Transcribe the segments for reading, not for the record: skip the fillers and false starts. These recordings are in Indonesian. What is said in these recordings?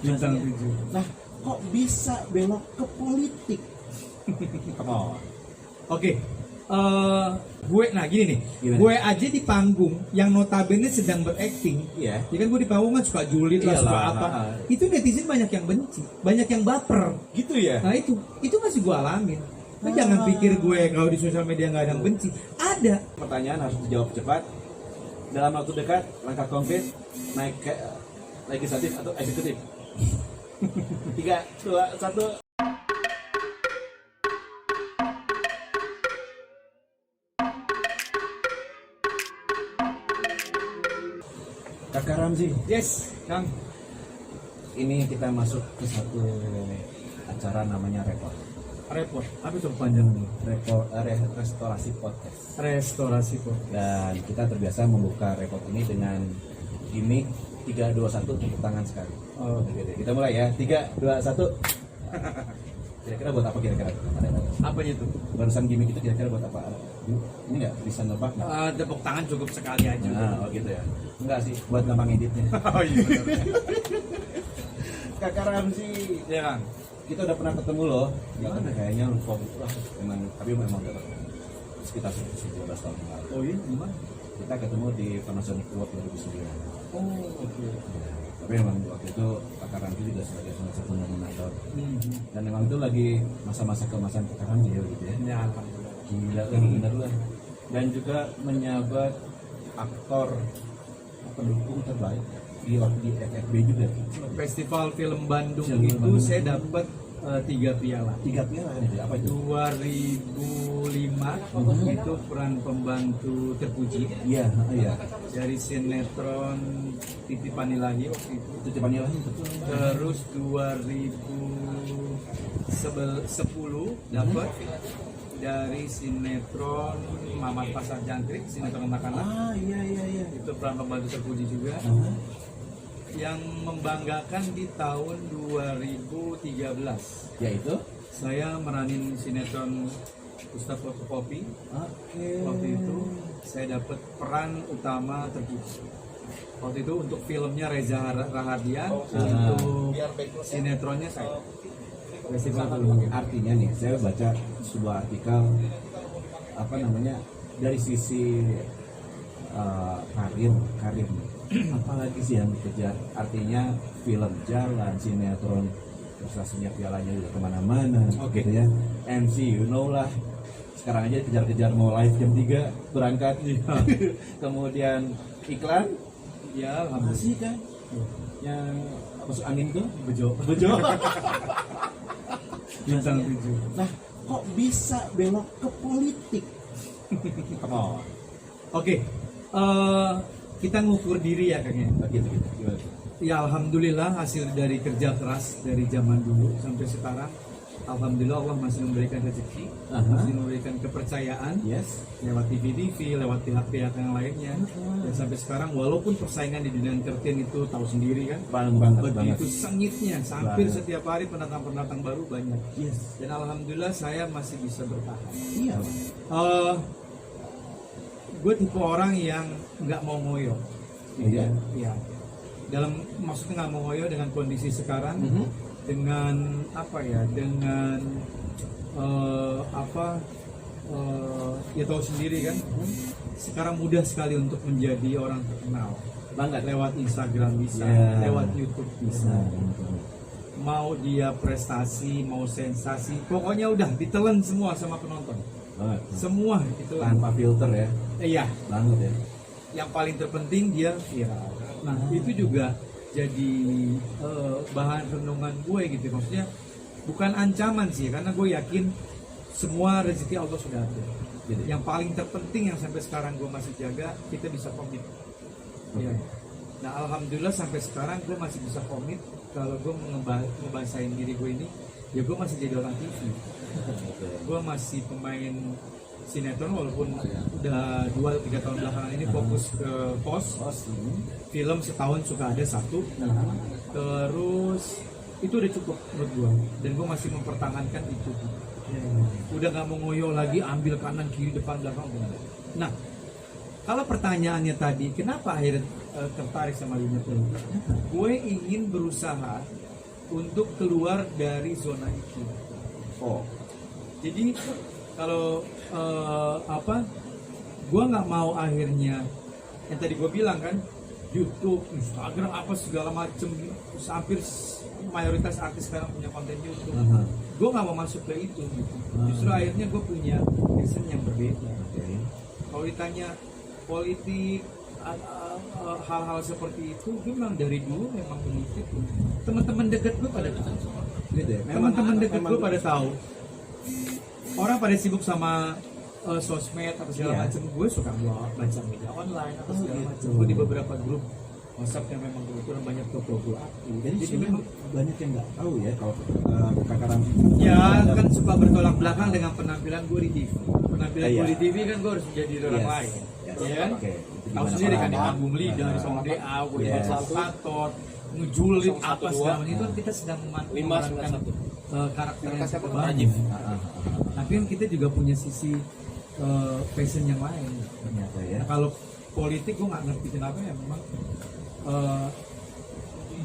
Bintang 7. Nah, kok bisa belok ke politik? Oh. Oke. Gue gini nih. Gimana? Gue aja di panggung yang notabene sedang berakting. Iya. Ya kan gue di panggung kan suka julid lah, Iyalah, suka apa. Itu netizen banyak yang benci, banyak yang baper. Gitu ya? Nah itu masih gue alamin. Lu jangan pikir gue kalau di sosial media nggak ada yang benci. Ada. Pertanyaan harus dijawab cepat. Dalam waktu dekat, langkah konkret naik ke legislatif atau eksekutif. 3, 2, 1. Kakak Ramzi, Yes, Kang. ini kita masuk ke satu acara namanya Repot. Repot. Apa itu panjangnya? Restorasi podcast. Restorasi kok. Dan kita terbiasa membuka Repot ini dengan gimmick 3, 2, 1 tepuk tangan sekali. Oh. Oke, kita mulai ya. 3, 2, 1. Kira-kira buat apa kira-kira? Apanya itu? Barusan gimmick itu kira-kira buat apa? Ini nggak bisa nebak nggak? Tepuk tangan cukup sekali aja. Nah, oh gitu ya. Enggak sih, buat gampang editnya. Oh iya benar. Kakak Ramzi, Ya Kang. kita udah pernah ketemu loh. Gimana kayaknya lupa gitu lah. Memang udah sekitar 12 tahun yang lalu. Oh iya, gimana? Kita ketemu di Panasonic World 2009. Oh oke. Tapi memang waktu itu Kakak Ramzi juga sebagai salah satu nominator. Hmm. Dan memang itu lagi masa-masa keemasan Kakak Ramzi ya gitu ya. Ya alhamdulillah. Gila kan bener lah. Dan juga menyabet aktor pendukung terbaik di FFB juga. Festival Film Bandung Film itu Bandung. saya dapat 3 piala. 3 piala ini apa itu? 2005 itu peran pembantu terpuji Iya, iya. dari sinetron Titipan Ilahi waktu itu. Itu Tiffany Ilahi betul. Terus 2010 dapat dari sinetron Mamat Pasar Jangkrik, sinetron anak-anak. Ah, iya. Itu peran pembantu terpuji juga. Yang membanggakan di tahun 2013 Yaitu? saya meranin sinetron Ustadz Fotokopi. Oke. Waktu itu saya dapat peran utama terpuji. Waktu itu untuk filmnya Reza Rahardian, untuk sinetronnya saya. Festival Film. Artinya nih, saya baca sebuah artikel dari sisi karir apalagi sih yang dikejar, artinya film jalan, sinetron, terus hasilnya pialanya juga kemana-mana. Oke. Gitu ya, MC you know lah, sekarang aja kejar-kejar mau live jam 3 berangkat. Kemudian iklan Ya, alhamdulillah. masih kan yang masuk angin tuh Bejo. Bintang 7. Nah, kok bisa belok ke politik? Oh. Oke. Kita ngukur diri ya Kang ya. Gitu. Gimana? Ya alhamdulillah hasil dari kerja keras dari zaman dulu sampai sekarang. Alhamdulillah Allah masih memberikan rezeki, masih memberikan kepercayaan Yes. lewat TV, lewat pihak-pihak yang lainnya. Dan sampai sekarang walaupun persaingan di dunia entertain itu tahu sendiri kan, Banget. begitu sengitnya, hampir Banget. setiap hari pendatang-pendatang baru banyak. Yes. Dan alhamdulillah saya masih bisa bertahan. Iya. Gue tipe orang yang nggak mau ngoyo. Iya. Ya. Maksudnya nggak mau ngoyo dengan kondisi sekarang, dengan dengan ya tahu sendiri kan. Sekarang mudah sekali untuk menjadi orang terkenal. Banget. Lewat Instagram bisa, Ya. lewat YouTube bisa. Nah, Mau dia prestasi, mau sensasi, pokoknya udah ditelan semua sama penonton. banget. Semua itu. Tanpa filter ya. Iya. Banget ya. Yang paling terpenting dia viral. Nah itu juga jadi bahan renungan gue gitu, maksudnya bukan ancaman sih, karena gue yakin semua rezeki Allah sudah ada. Gitu. Yang paling terpenting yang sampai sekarang gue masih jaga, kita bisa komit. Ya. Nah alhamdulillah sampai sekarang gue masih bisa komit. Kalau gue ngebahasain diri gue ini, ya gue masih jadi orang TV. Gue masih pemain sinetron walaupun udah 2-3 tahun belakangan ini fokus ke pos. Film setahun suka ada 1. Terus itu udah cukup menurut gue, dan gue masih mempertahankan itu. Udah nggak mau ngoyo lagi, ambil kanan kiri depan belakang. Nah kalau pertanyaannya tadi kenapa akhirnya tertarik sama dunia politik, gue ingin berusaha untuk keluar dari zona itu. Oh, Jadi kalau gue nggak mau akhirnya yang tadi gue bilang kan, YouTube, Instagram, apa segala macem, hampir mayoritas artis sekarang punya konten YouTube. Gue nggak mau masuk ke itu gitu. Justru akhirnya gue punya passion yang berbeda. Kalau ditanya politik, hal-hal seperti itu, gue memang dari dulu memang begitu. Teman-teman dekat gue pada tahu. gitu ya. Teman-teman dekat memang- gue pada tahu. Orang pada sibuk sama sosmed atau segala Iya. macam. Gue suka baca media online atau segala gitu. macam. Gue di beberapa grup WhatsApp yang memang kebetulan banyak toko gue aktif. Jadi Jadi sebenarnya memang banyak yang nggak tahu ya kalau Kak Karam. ya kan suka bertolak belakang dengan penampilan gue di TV. Penampilan Iya. gue di TV kan gue harus menjadi orang Yes. lain. Yes. Ya kan? Oke. Tahu sendiri kan di album Leader, di Song DA, gue di Yes. Kantor, ngejulit apa 112. segala macam itu kan kita sedang memerankan 591. karakter yang Siapa? cukup Rajif. bagus. Tapi kan kita juga punya sisi passion yang lain. Ternyata ya. Nah, kalau politik gue nggak ngerti kenapa ya, memang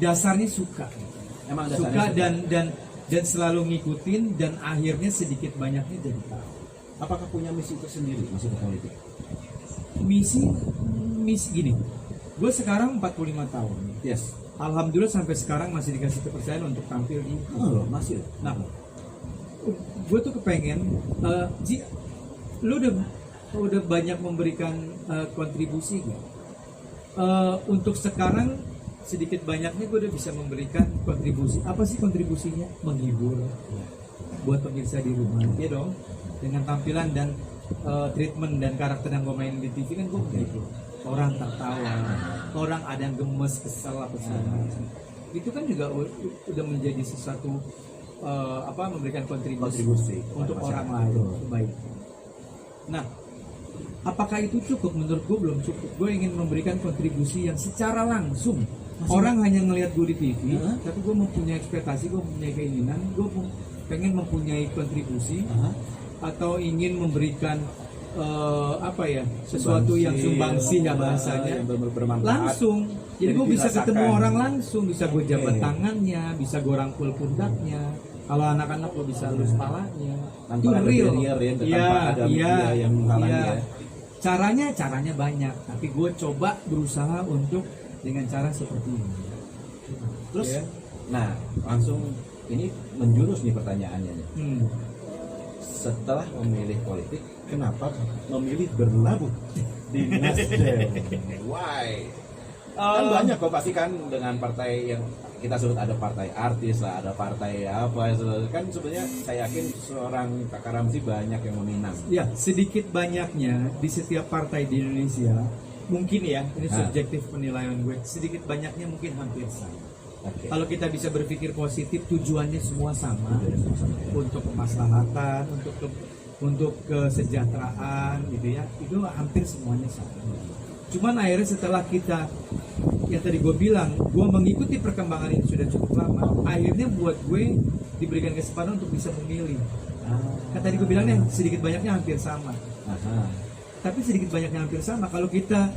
dasarnya suka, Emang suka dasarnya dan selalu ngikutin dan akhirnya sedikit banyaknya jadi tahu. apakah punya misi tersendiri masuk ke politik? Misi gini, gue sekarang 45 tahun. Yes. Alhamdulillah sampai sekarang masih dikasih kepercayaan untuk tampil di. Oh, masih. Nah, gue tuh kepengen, lu udah banyak memberikan kontribusi gak? Untuk sekarang sedikit banyaknya gue udah bisa memberikan kontribusi. Apa sih kontribusinya? Menghibur buat pemirsa di rumah, ya dong. Dengan tampilan dan treatment dan karakter yang gue mainin di TV kan gue menghibur. Orang tertawa, orang ada yang gemes, kesel apa segala macam. Itu kan juga udah menjadi sesuatu memberikan kontribusi untuk orang lain kebaikan. Nah, apakah itu cukup? Menurut gue belum cukup. Gue ingin memberikan kontribusi yang secara langsung. Orang hanya ngelihat gue di TV, tapi gue mempunyai ekspektasi, gue mempunyai keinginan, gue pengen mempunyai kontribusi atau ingin memberikan sesuatu yang sumbangsi ya bahasanya yang bermanfaat. langsung. Jadi gue bisa dirasakan. ketemu orang langsung, bisa gue jabat Oke. tangannya, bisa gue rangkul pundaknya. Kalau anak-anak gue bisa lus palanya. Tanpa Itu ada real. barrier ya, tanpa Iya, ada iya, media yang menghalangi iya. ya. Caranya banyak, tapi gue coba berusaha untuk dengan cara seperti ini. Terus, Ya. nah langsung ini menjurus nih pertanyaannya nih. Setelah memilih politik, kenapa memilih berlabuh di Nasdem? Why? Kan banyak kok pasti kan dengan partai yang kita sebut, ada partai artis lah, ada partai apa kan sebenarnya saya yakin seorang Kak Ramzi banyak yang meminang. Ya, sedikit banyaknya di setiap partai di Indonesia, mungkin ya, ini subjektif penilaian gue, sedikit banyaknya mungkin hampir sama. Oke. Kalau kita bisa berpikir positif, tujuannya semua sama, untuk kemaslahatan, untuk kesejahteraan, gitu ya, itu hampir semuanya sama. Cuman akhirnya setelah kita, yang tadi gue bilang, gue mengikuti perkembangan ini sudah cukup lama, akhirnya buat gue diberikan kesempatan untuk bisa memilih. Kan tadi gue bilangnya sedikit banyaknya hampir sama. Tapi sedikit banyaknya hampir sama. Kalau kita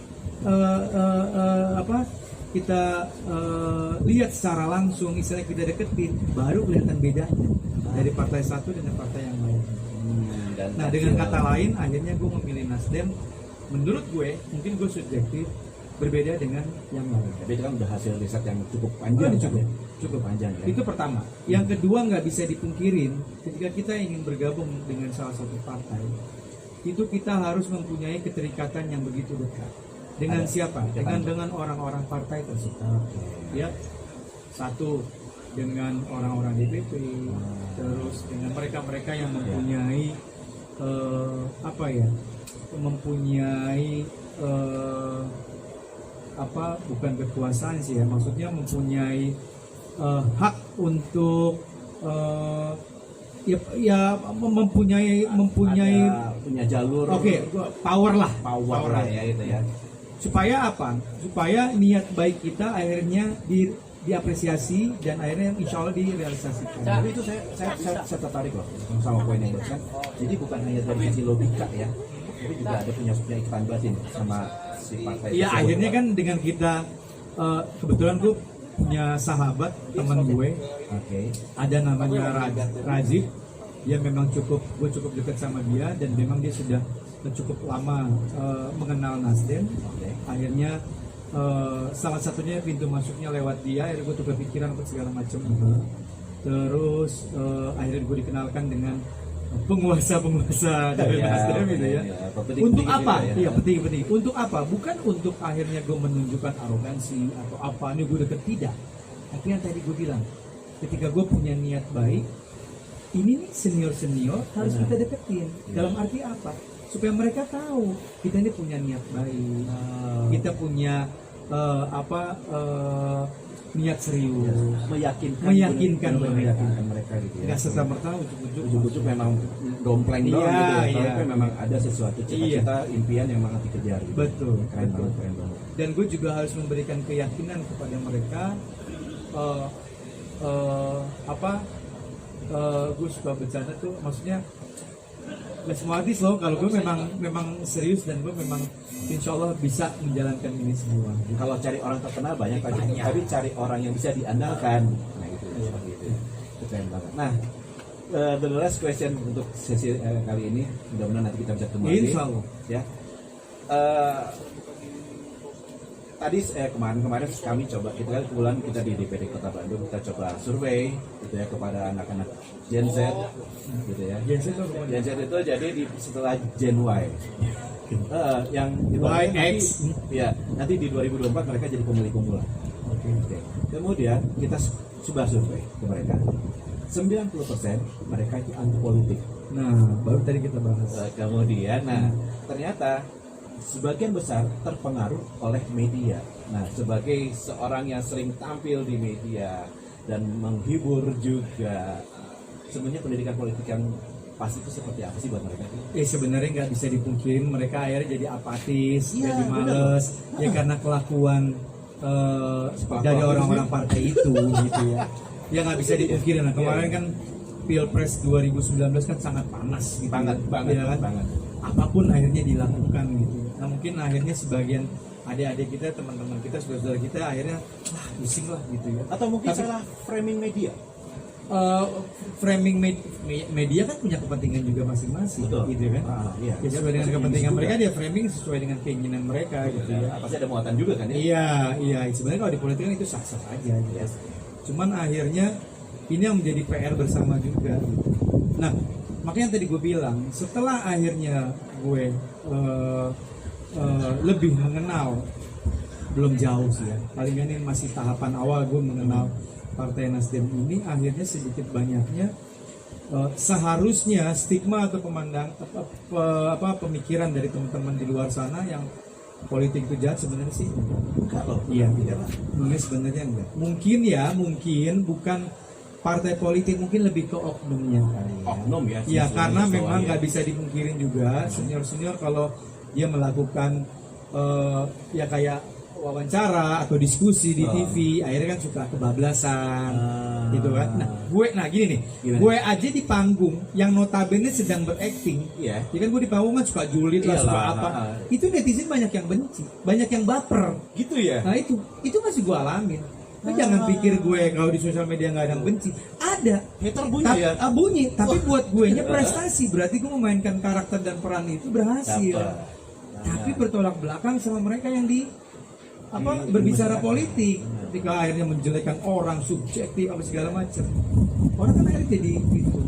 lihat secara langsung, istilahnya kita deketin, baru kelihatan bedanya dari partai satu dengan partai yang lain. Nah, dengan kata lain, akhirnya gue memilih Nasdem. Menurut gue, mungkin gue subjektif, berbeda dengan yang lain. Tapi itu kan udah hasil riset yang cukup panjang. Cukup panjang ya. Itu pertama. Yang kedua, nggak bisa dipungkirin, ketika kita ingin bergabung dengan salah satu partai, itu kita harus mempunyai keterikatan yang begitu dekat. Dengan siapa? Dengan orang-orang partai tersebut. Ya, satu dengan orang-orang DPP, terus dengan mereka-mereka yang mempunyai mempunyai bukan kekuasaan sih ya, maksudnya mempunyai hak untuk mempunyai punya jalur. power lah ya gitu ya. supaya apa? Supaya niat baik kita akhirnya diapresiasi dan akhirnya insya Allah direalisasikan. Tapi itu saya tertarik loh sama poin yang barusan. Jadi bukan hanya dari sisi logika ya, tapi juga ada punya ikatan batin sama si partai. Iya, tersebut. akhirnya kan dengan kita kebetulan gue punya sahabat teman gue, Oke. ada namanya Rajib. Dia memang gue cukup dekat sama dia, dan memang dia sudah cukup lama mengenal Nasdem. Oke. Akhirnya salah satunya pintu masuknya lewat dia, akhirnya gue tukar pikiran untuk segala macam. Terus akhirnya gue dikenalkan dengan penguasa dari Nasdem gitu ya. Untuk apa? Iya, penting. Untuk apa? Bukan untuk akhirnya gue menunjukkan arogansi atau apa, ini gue deket, tidak. Tapi yang tadi gue bilang, ketika gue punya niat baik, ini nih senior harus kita deketin. Dalam arti apa? Supaya mereka tahu kita ini punya niat baik, kita punya niat serius, meyakinkan mereka gitu ya. Nggak serta-merta ujuk-ujuk memang dompleng doang gitu ya. Tapi memang ada sesuatu cita-cita, impian yang memang dikejar gitu. Betul. Keren banget. Dan gue juga harus memberikan keyakinan kepada mereka. Gue suka bercanda tuh, maksudnya nggak semua artis loh, kalau gue memang serius, dan gue memang insya Allah bisa menjalankan ini semua. Kalau cari orang terkenal banyak, tapi cari orang yang bisa diandalkan, nah itu seperti itu. Itu keren banget. Nah, the last question untuk sesi kali ini, mudah-mudahan nanti kita bisa ketemu lagi. Insya Allah. Ya. Tadi kemarin kami coba, kita kan kebetulan kita di DPD Kota Bandung, kita coba survei gitu ya kepada anak-anak Gen Z gitu ya. Gen Z itu jadi setelah Gen Y. Yang YX. Nanti di 2024 mereka jadi pemilih pemula. Oke. Kemudian kita coba survei ke mereka. 90% mereka itu anti politik. Nah, baru tadi kita bahas. Kemudian, ternyata sebagian besar terpengaruh oleh media. Nah, sebagai seorang yang sering tampil di media dan menghibur juga, sebenarnya pendidikan politik yang pasti itu seperti apa sih buat mereka? Sebenarnya nggak bisa dipungkirin, mereka akhirnya jadi apatis, jadi males, ya karena kelakuan dari orang-orang partai itu gitu ya. Ya nggak bisa dipungkirin. Nah, kemarin kan Pilpres 2019 kan sangat panas gitu. Banget. Apapun akhirnya dilakukan gitu. Nah, mungkin akhirnya sebagian adik-adik kita, teman-teman kita, saudara-saudara kita akhirnya pusing lah gitu ya. Atau mungkin salah framing media. Framing media kan punya kepentingan juga masing-masing. Betul. Gitu kan. Iya. Ya, sesuai dengan kepentingan mereka, dia framing sesuai dengan keinginan mereka gitu ya. Pasti ada muatan juga kan ya? Iya. Sebenarnya kalau di politik kan itu sah-sah aja gitu. Yes. Cuman akhirnya ini yang menjadi PR bersama juga gitu. Nah, makanya tadi gue bilang, setelah akhirnya gue lebih mengenal, belum jauh sih ya, paling ini masih tahapan awal gue mengenal Partai Nasdem ini, akhirnya sedikit banyaknya seharusnya stigma atau pemikiran dari teman-teman di luar sana yang politik itu jahat, sebenarnya sih enggak loh. Iya, tidak lah. Sebenarnya enggak. Mungkin bukan partai politik, mungkin lebih ke oknumnya. Oknum ya? Iya, karena memang nggak bisa dipungkirin juga senior kalau dia melakukan ya kayak wawancara atau diskusi di TV, akhirnya kan suka kebablasan gitu kan. Nah gini nih, gue aja di panggung yang notabene sedang berakting, ya kan gue di panggung kan suka julid lah, suka apa, itu netizen banyak yang benci, banyak yang baper gitu ya. Nah itu masih gue alamin. Lu jangan pikir gue kalau di sosial media nggak ada yang benci, ada hater bunyi ya, bunyi, tapi buat gue nya prestasi, berarti gue memainkan karakter dan peran itu berhasil. Tapi bertolak belakang sama mereka yang berbicara politik, ketika akhirnya menjelekkan orang, subjektif apa segala macam, orang kan akhirnya jadi gitu.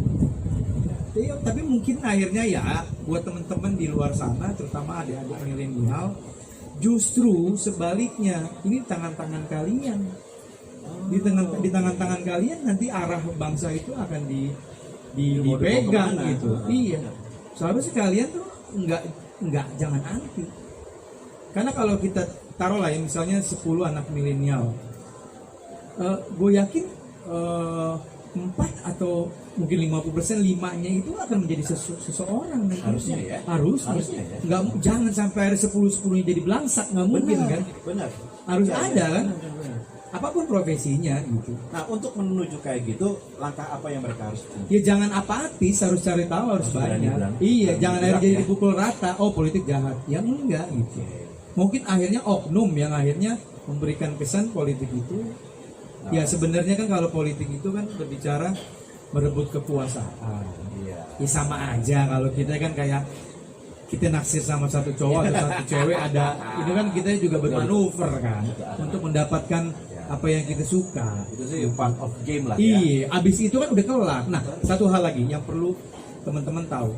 Tapi mungkin akhirnya ya buat teman-teman di luar sana, terutama adik-adik milenial, justru sebaliknya, ini tangan-tangan kalian. Di tangan-tangan kalian nanti arah bangsa itu akan dipegang gitu. Iya. Seharusnya kalian tuh enggak jangan anti. Karena kalau kita taruh lah ya, misalnya 10 anak milenial, gue yakin 4 atau mungkin 50%, 5-nya itu akan menjadi seseorang. Harusnya ya. Harusnya ya. Nggak, jangan sampai ada 10-10 jadi belangsak, nggak mungkin kan. Benar. Harus ada kan. Apapun profesinya gitu. Nah, untuk menuju kayak gitu, langkah apa yang mereka harus punya? Ya jangan apatis, harus cari tahu, harus banyak. Iya, jangan akhirnya jadi dipukul rata. Oh, politik jahat. Ya enggak gitu. Mungkin akhirnya oknum yang akhirnya memberikan kesan politik itu Ya sebenarnya kan kalau politik itu kan berbicara merebut kekuasaan. Iya. Ya sama aja kalau kita kan kayak kita naksir sama satu cowok atau satu cewek ada itu kan kita juga bermanuver kan untuk mendapatkan apa yang kita suka. Itu sih part of game lah ya. Iya, abis itu kan udah kelar. Nah, satu hal lagi yang perlu teman-teman tahu,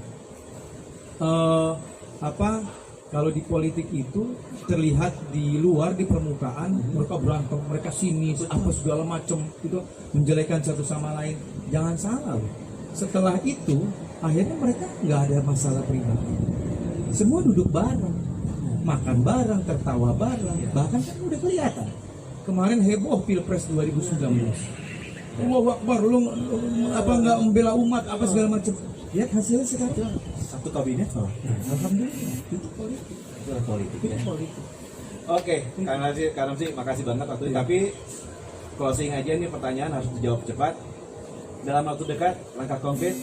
kalau di politik itu terlihat di luar di permukaan mereka berantem, mereka sinis, apa segala macam itu menjelekan satu sama lain. Jangan salah loh. Setelah itu akhirnya mereka nggak ada masalah pribadi. Semua duduk bareng, makan bareng, tertawa bareng, bahkan kan udah kelihatan. Kemarin heboh Pilpres 2019. Allahu Akbar, lu apa nggak membela umat apa segala macam. Lihat hasilnya sekarang. Satu kabinet loh. Alhamdulillah, itu politik. Itu politik ya. Itu politik. Oke, Kak Ramzi, makasih banget waktu tapi closing aja nih, pertanyaan harus dijawab cepat. Dalam waktu dekat, langkah konkret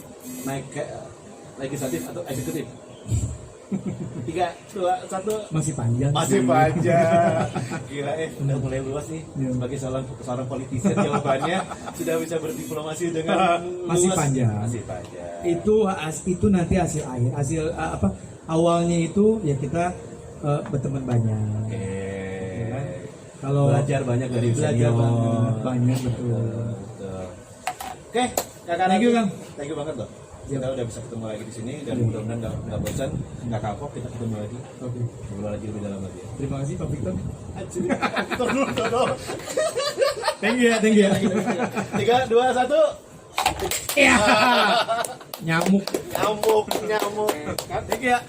naik ke legislatif atau eksekutif? 3, 2, 1. Masih panjang. Masih panjang. Gila udah mulai luas nih. Iya. Sebagai seorang politisi jawabannya sudah bisa berdiplomasi dengan Masih luas. panjang. Masih panjang. Itu nanti hasil akhir. Hasil awalnya itu ya kita berteman banyak. Oke. Ya kan? Kalau Belajar banyak dari belajar senior. banyak betul. Betul. Oke, Kak Thank you, Kang. Thank you banget loh. Siap. Kita udah bisa ketemu lagi di sini dan mudah-mudahan nggak bosan, nggak kapok, kita ketemu lagi. Oke. Ngobrol lagi lebih dalam lagi. Terima kasih Pak Victor. Victor dulu. Thank you ya, thank you ya. 3, 2, 1. Ya. Nyamuk. Nyamuk. Thank you ya.